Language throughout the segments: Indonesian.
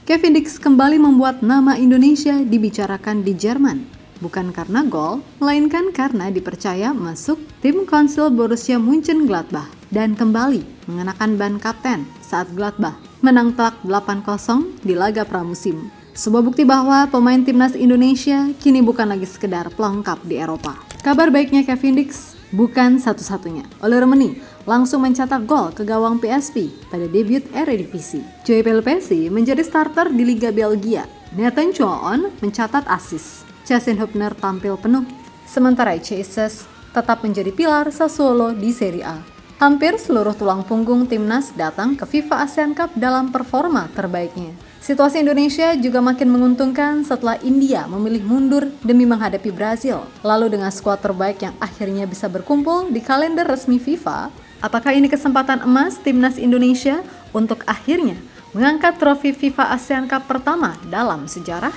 Kevin Dix kembali membuat nama Indonesia dibicarakan di Jerman. Bukan karena gol, melainkan karena dipercaya masuk tim konsil Borussia Mönchengladbach dan kembali mengenakan ban kapten saat Gladbach menang telak 8-0 di laga pramusim. Sebuah bukti bahwa pemain timnas Indonesia kini bukan lagi sekedar pelengkap di Eropa. Kabar baiknya Kevin Dix bukan satu-satunya. Ole Roemeny langsung mencetak gol ke gawang PSV pada debut Eredivisie. Joey Pelupessy menjadi starter di Liga Belgia. Nathan Choon mencatat assist. Justin Hubner tampil penuh. Sementara Jesus tetap menjadi pilar Sassuolo di Serie A. Hampir seluruh tulang punggung timnas datang ke FIFA ASEAN Cup dalam performa terbaiknya. Situasi Indonesia juga makin menguntungkan setelah India memilih mundur demi menghadapi Brazil. Lalu dengan skuad terbaik yang akhirnya bisa berkumpul di kalender resmi FIFA, apakah ini kesempatan emas timnas Indonesia untuk akhirnya mengangkat trofi FIFA ASEAN Cup pertama dalam sejarah?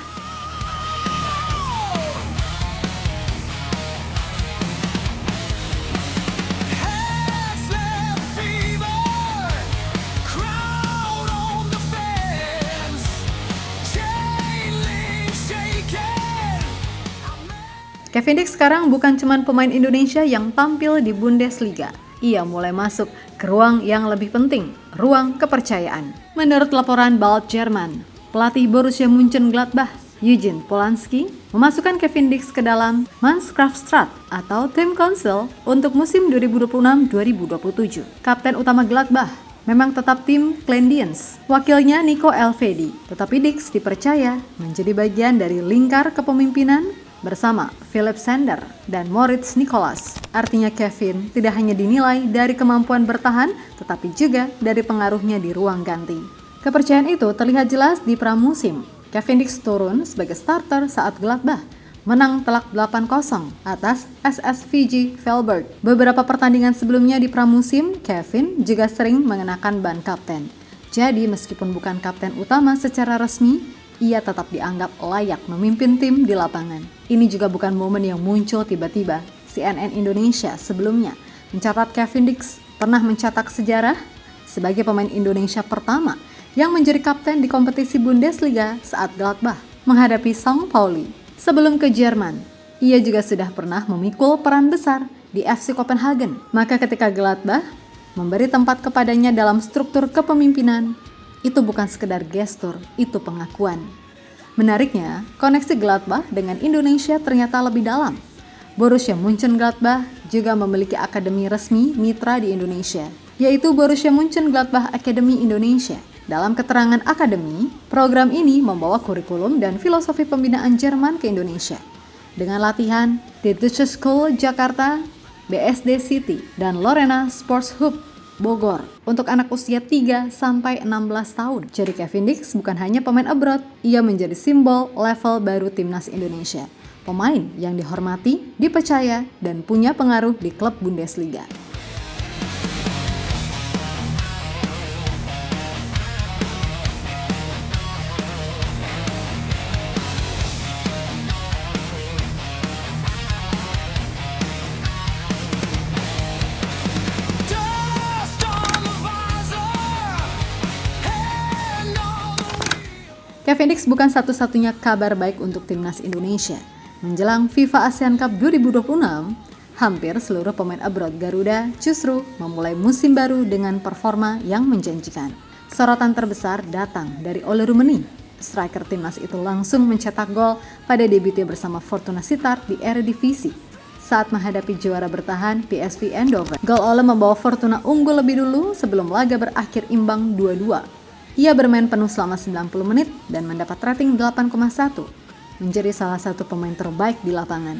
Kevin Dix sekarang bukan cuma pemain Indonesia yang tampil di Bundesliga. Ia mulai masuk ke ruang yang lebih penting, ruang kepercayaan. Menurut laporan Bild Jerman, pelatih Borussia Mönchengladbach, Eugene Polanski, memasukkan Kevin Dix ke dalam Mannschaftstrat atau tim konsil untuk musim 2026-2027. Kapten utama Gladbach memang tetap tim Clendians, wakilnya Nico Elvedi, tetapi Dix dipercaya menjadi bagian dari lingkar kepemimpinan bersama Philipp Sander dan Moritz Nicolas. Artinya Kevin tidak hanya dinilai dari kemampuan bertahan, tetapi juga dari pengaruhnya di ruang ganti. Kepercayaan itu terlihat jelas di pramusim. Kevin Dix turun sebagai starter saat Gladbach menang telak 8-0 atas SSVG Velbert. Beberapa pertandingan sebelumnya di pramusim, Kevin juga sering mengenakan ban kapten. Jadi meskipun bukan kapten utama secara resmi, ia tetap dianggap layak memimpin tim di lapangan. Ini juga bukan momen yang muncul tiba-tiba. CNN Indonesia sebelumnya mencatat Kevin Dix pernah mencetak sejarah sebagai pemain Indonesia pertama yang menjadi kapten di kompetisi Bundesliga saat Gladbach menghadapi St. Pauli. Sebelum ke Jerman, ia juga sudah pernah memikul peran besar di FC Copenhagen. Maka ketika Gladbach memberi tempat kepadanya dalam struktur kepemimpinan, itu bukan sekedar gestur, itu pengakuan. Menariknya, koneksi Gladbach dengan Indonesia ternyata lebih dalam. Borussia Mönchengladbach juga memiliki akademi resmi mitra di Indonesia, yaitu Borussia Mönchengladbach Academy Indonesia. Dalam keterangan akademi, program ini membawa kurikulum dan filosofi pembinaan Jerman ke Indonesia. Dengan latihan di Deutsche School Jakarta, BSD City, dan Lorena Sports Hub Bogor untuk anak usia 3-16 tahun. Jadi Kevin Dix bukan hanya pemain abroad, ia menjadi simbol level baru timnas Indonesia. Pemain yang dihormati, dipercaya, dan punya pengaruh di klub Bundesliga. Kevin Dix bukan satu-satunya kabar baik untuk timnas Indonesia. Menjelang FIFA ASEAN Cup 2026, hampir seluruh pemain abroad Garuda justru memulai musim baru dengan performa yang menjanjikan. Sorotan terbesar datang dari Ole Roemeny. Striker timnas itu langsung mencetak gol pada debutnya bersama Fortuna Sittard di Eredivisie saat menghadapi juara bertahan PSV Eindhoven. Gol Ole membawa Fortuna unggul lebih dulu sebelum laga berakhir imbang 2-2. Ia bermain penuh selama 90 menit dan mendapat rating 8,1, menjadi salah satu pemain terbaik di lapangan.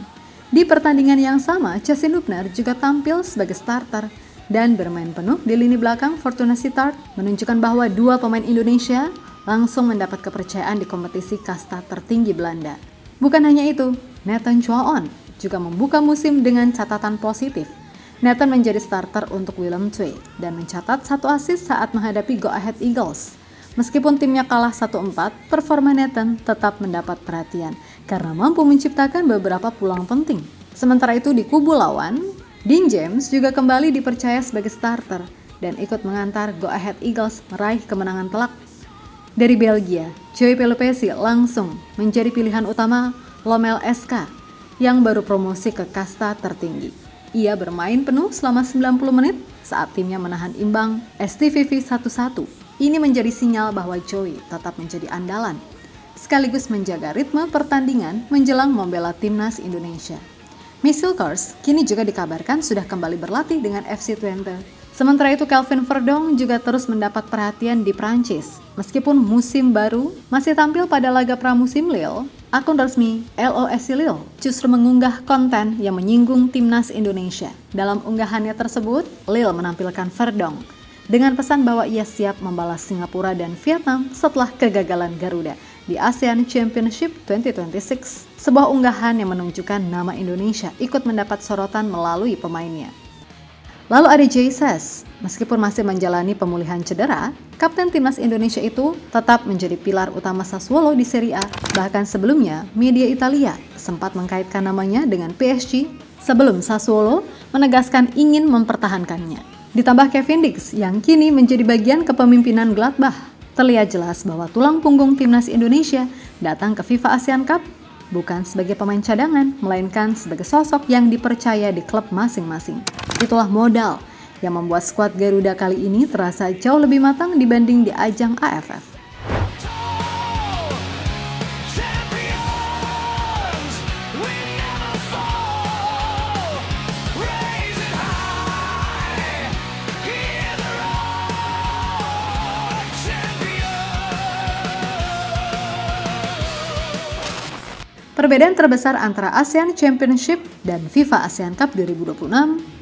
Di pertandingan yang sama, Justin Hubner juga tampil sebagai starter dan bermain penuh di lini belakang Fortuna Sittard, menunjukkan bahwa dua pemain Indonesia langsung mendapat kepercayaan di kompetisi kasta tertinggi Belanda. Bukan hanya itu, Nathan Choon juga membuka musim dengan catatan positif. Nathan menjadi starter untuk Willem II dan mencatat 1 assist saat menghadapi Go Ahead Eagles. Meskipun timnya kalah 1-4, performa Nathan tetap mendapat perhatian karena mampu menciptakan beberapa peluang penting. Sementara itu di kubu lawan, Dean James juga kembali dipercaya sebagai starter dan ikut mengantar Go Ahead Eagles meraih kemenangan telak. Dari Belgia, Joy Pelupesi langsung menjadi pilihan utama Lomel SK yang baru promosi ke kasta tertinggi. Ia bermain penuh selama 90 menit saat timnya menahan imbang STVV 1-1. Ini menjadi sinyal bahwa Joy tetap menjadi andalan, sekaligus menjaga ritme pertandingan menjelang membela timnas Indonesia. Michel Kors kini juga dikabarkan sudah kembali berlatih dengan FC Twente. Sementara itu Kelvin Verdong juga terus mendapat perhatian di Prancis. Meskipun musim baru masih tampil pada laga pramusim Lille, akun resmi LOSC Lille justru mengunggah konten yang menyinggung timnas Indonesia. Dalam unggahannya tersebut, Lille menampilkan Verdong dengan pesan bahwa ia siap membalas Singapura dan Vietnam setelah kegagalan Garuda di ASEAN Championship 2026. Sebuah unggahan yang menunjukkan nama Indonesia ikut mendapat sorotan melalui pemainnya. Lalu ada Jesus, meskipun masih menjalani pemulihan cedera, kapten timnas Indonesia itu tetap menjadi pilar utama Sassuolo di Serie A. Bahkan sebelumnya, media Italia sempat mengkaitkan namanya dengan PSG sebelum Sassuolo menegaskan ingin mempertahankannya. Ditambah Kevin Dix yang kini menjadi bagian kepemimpinan Gladbach. Terlihat jelas bahwa tulang punggung timnas Indonesia datang ke FIFA ASEAN Cup bukan sebagai pemain cadangan, melainkan sebagai sosok yang dipercaya di klub masing-masing. Itulah modal yang membuat skuad Garuda kali ini terasa jauh lebih matang dibanding di ajang AFF. Perbedaan terbesar antara ASEAN Championship dan FIFA ASEAN Cup 2026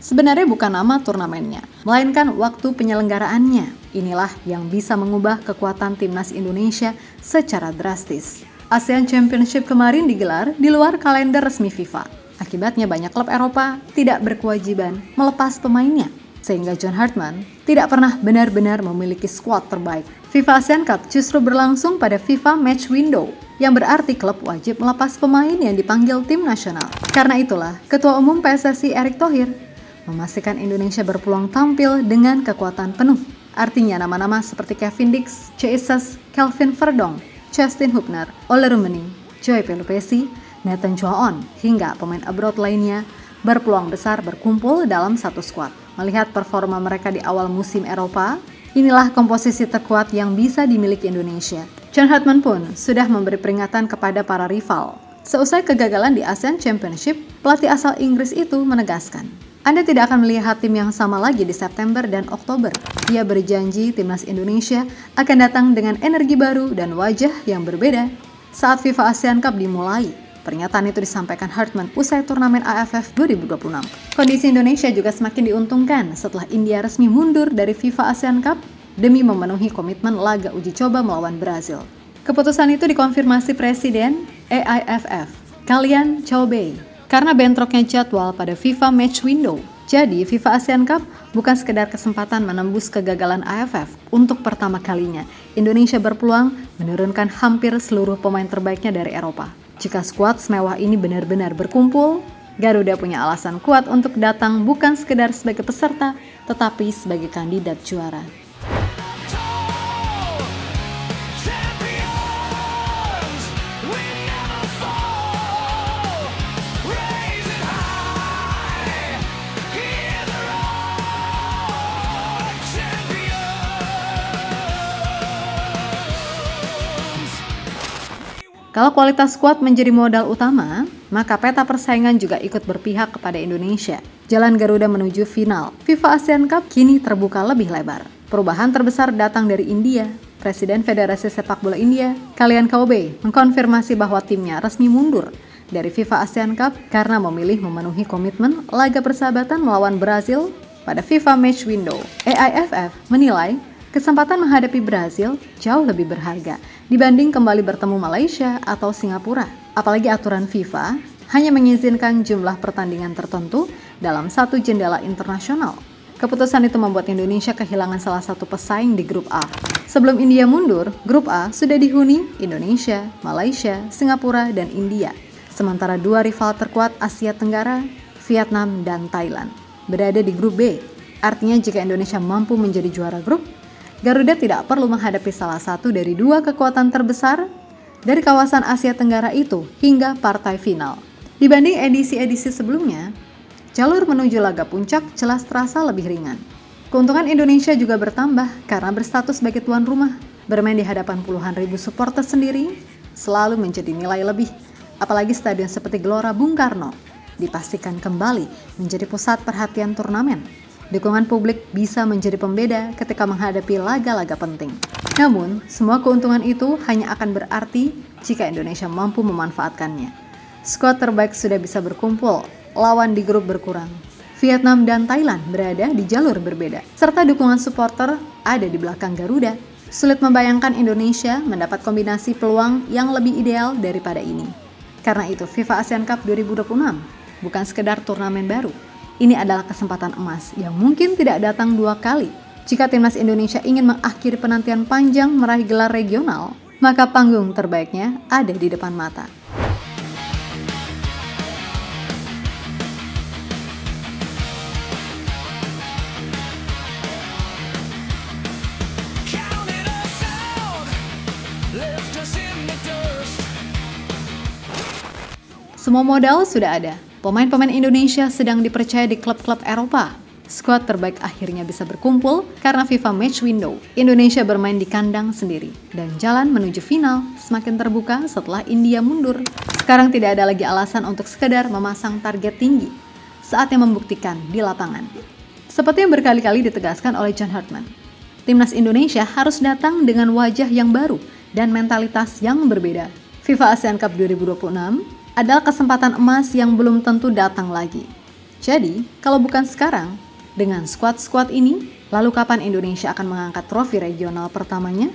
sebenarnya bukan nama turnamennya, melainkan waktu penyelenggaraannya. Inilah yang bisa mengubah kekuatan timnas Indonesia secara drastis. ASEAN Championship kemarin digelar di luar kalender resmi FIFA. Akibatnya banyak klub Eropa tidak berkewajiban melepas pemainnya, sehingga John Hartman tidak pernah benar-benar memiliki skuad terbaik. FIFA ASEAN Cup justru berlangsung pada FIFA Match Window, yang berarti klub wajib melepas pemain yang dipanggil tim nasional. Karena itulah, Ketua Umum PSSI Erick Thohir memastikan Indonesia berpeluang tampil dengan kekuatan penuh. Artinya nama-nama seperti Kevin Dix, Jesus, Kelvin Verdong, Justin Hubner, Ole Rummenigge, Joy Pelupesi, Nathan Joaon, hingga pemain abroad lainnya berpeluang besar berkumpul dalam satu skuad. Melihat performa mereka di awal musim Eropa, inilah komposisi terkuat yang bisa dimiliki Indonesia. John Hartman pun sudah memberi peringatan kepada para rival. Seusai kegagalan di ASEAN Championship, pelatih asal Inggris itu menegaskan, Anda tidak akan melihat tim yang sama lagi di September dan Oktober. Ia berjanji timnas Indonesia akan datang dengan energi baru dan wajah yang berbeda saat FIFA ASEAN Cup dimulai. Pernyataan itu disampaikan Hartman usai turnamen AFF 2026. Kondisi Indonesia juga semakin diuntungkan setelah India resmi mundur dari FIFA ASEAN Cup demi memenuhi komitmen laga uji coba melawan Brazil. Keputusan itu dikonfirmasi Presiden AIFF, Kalyan Chaubey, karena bentroknya jadwal pada FIFA Match Window. Jadi, FIFA ASEAN Cup bukan sekedar kesempatan menembus kegagalan AFF. Untuk pertama kalinya, Indonesia berpeluang menurunkan hampir seluruh pemain terbaiknya dari Eropa. Jika skuad semewah ini benar-benar berkumpul, Garuda punya alasan kuat untuk datang bukan sekedar sebagai peserta, tetapi sebagai kandidat juara. Kalau kualitas skuad menjadi modal utama, maka peta persaingan juga ikut berpihak kepada Indonesia. Jalan Garuda menuju final FIFA ASEAN Cup kini terbuka lebih lebar. Perubahan terbesar datang dari India. Presiden Federasi Sepak Bola India, Kalyan Chaubey, mengkonfirmasi bahwa timnya resmi mundur dari FIFA ASEAN Cup karena memilih memenuhi komitmen laga persahabatan melawan Brazil pada FIFA Match Window. AIFF menilai kesempatan menghadapi Brazil jauh lebih berharga dibanding kembali bertemu Malaysia atau Singapura. Apalagi aturan FIFA hanya mengizinkan jumlah pertandingan tertentu dalam satu jendela internasional. Keputusan itu membuat Indonesia kehilangan salah satu pesaing di grup A. Sebelum India mundur, grup A sudah dihuni Indonesia, Malaysia, Singapura, dan India. Sementara dua rival terkuat Asia Tenggara, Vietnam dan Thailand, berada di grup B. Artinya jika Indonesia mampu menjadi juara grup, Garuda tidak perlu menghadapi salah satu dari dua kekuatan terbesar dari kawasan Asia Tenggara itu hingga partai final. Dibanding edisi-edisi sebelumnya, jalur menuju laga puncak jelas terasa lebih ringan. Keuntungan Indonesia juga bertambah karena berstatus sebagai tuan rumah. Bermain di hadapan puluhan ribu supporter sendiri selalu menjadi nilai lebih. Apalagi stadion seperti Gelora Bung Karno dipastikan kembali menjadi pusat perhatian turnamen. Dukungan publik bisa menjadi pembeda ketika menghadapi laga-laga penting. Namun, semua keuntungan itu hanya akan berarti jika Indonesia mampu memanfaatkannya. Skuad terbaik sudah bisa berkumpul, lawan di grup berkurang. Vietnam dan Thailand berada di jalur berbeda, serta dukungan supporter ada di belakang Garuda. Sulit membayangkan Indonesia mendapat kombinasi peluang yang lebih ideal daripada ini. Karena itu, FIFA ASEAN Cup 2026 bukan sekedar turnamen baru. Ini adalah kesempatan emas yang mungkin tidak datang dua kali. Jika timnas Indonesia ingin mengakhiri penantian panjang meraih gelar regional, maka panggung terbaiknya ada di depan mata. Semua modal sudah ada. Pemain-pemain Indonesia sedang dipercaya di klub-klub Eropa. Skuad terbaik akhirnya bisa berkumpul karena FIFA Match Window. Indonesia bermain di kandang sendiri dan jalan menuju final semakin terbuka setelah India mundur. Sekarang tidak ada lagi alasan untuk sekedar memasang target tinggi. Saatnya membuktikan di lapangan. Seperti yang berkali-kali ditegaskan oleh John Hartman, timnas Indonesia harus datang dengan wajah yang baru dan mentalitas yang berbeda. FIFA ASEAN Cup 2026 adalah kesempatan emas yang belum tentu datang lagi. Jadi, kalau bukan sekarang, dengan skuad-skuad ini, lalu kapan Indonesia akan mengangkat trofi regional pertamanya?